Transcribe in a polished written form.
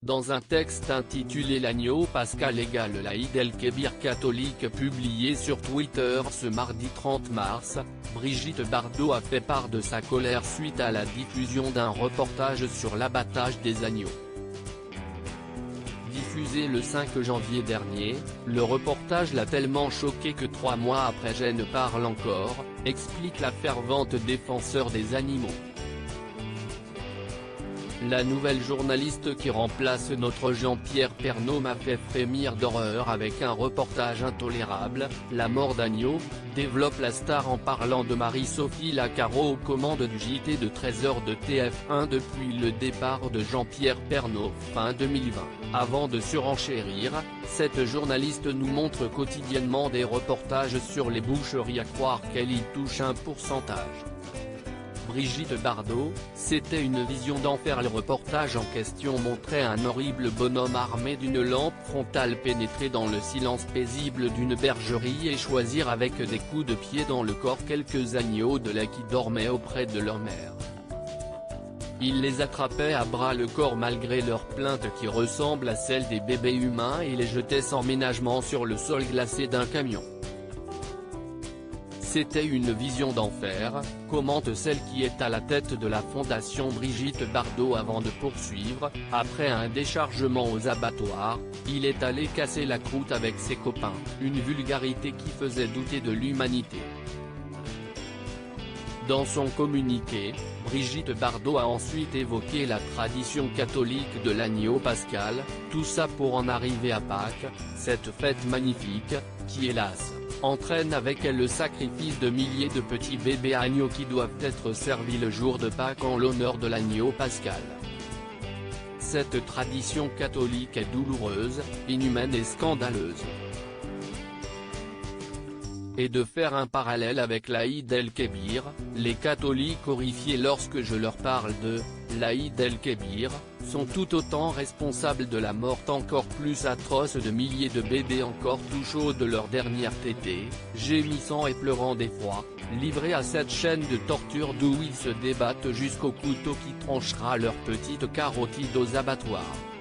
Dans un texte intitulé L'agneau pascal égale l'Aïd el-Kébir catholique publié sur Twitter ce mardi 30 mars, Brigitte Bardot a fait part de sa colère suite à la diffusion d'un reportage sur l'abattage des agneaux. Diffusé le 5 janvier dernier, le reportage l'a tellement choqué que 3 mois après je ne parle encore, explique la fervente défenseur des animaux. La nouvelle journaliste qui remplace notre Jean-Pierre Pernaut m'a fait frémir d'horreur avec un reportage intolérable, La mort d'agneau, développe la star en parlant de Marie-Sophie Lacaro aux commandes du JT de 13h de TF1 depuis le départ de Jean-Pierre Pernaut, fin 2020. Avant de surenchérir, cette journaliste nous montre quotidiennement des reportages sur les boucheries à croire qu'elle y touche un pourcentage. Brigitte Bardot, c'était une vision d'enfer. Le reportage en question montrait un horrible bonhomme armé d'une lampe frontale pénétrer dans le silence paisible d'une bergerie et choisir avec des coups de pied dans le corps quelques agneaux de lait qui dormaient auprès de leur mère. Il les attrapait à bras le corps malgré leurs plaintes qui ressemblent à celles des bébés humains et les jetait sans ménagement sur le sol glacé d'un camion. C'était une vision d'enfer, commente celle qui est à la tête de la fondation Brigitte Bardot avant de poursuivre. Après un déchargement aux abattoirs, il est allé casser la croûte avec ses copains, une vulgarité qui faisait douter de l'humanité. Dans son communiqué, Brigitte Bardot a ensuite évoqué la tradition catholique de l'agneau pascal, tout ça pour en arriver à Pâques, cette fête magnifique, qui hélas, entraîne avec elle le sacrifice de milliers de petits bébés agneaux qui doivent être servis le jour de Pâques en l'honneur de l'agneau pascal. Cette tradition catholique est douloureuse, inhumaine et scandaleuse. Et de faire un parallèle avec l'Aïd el-Kébir, les catholiques horrifiés lorsque je leur parle de l'Aïd el-Kébir, sont tout autant responsables de la mort encore plus atroce de milliers de bébés encore tout chauds de leur dernière tétée, gémissant et pleurant d'effroi, livrés à cette chaîne de torture d'où ils se débattent jusqu'au couteau qui tranchera leur petite carotide aux abattoirs.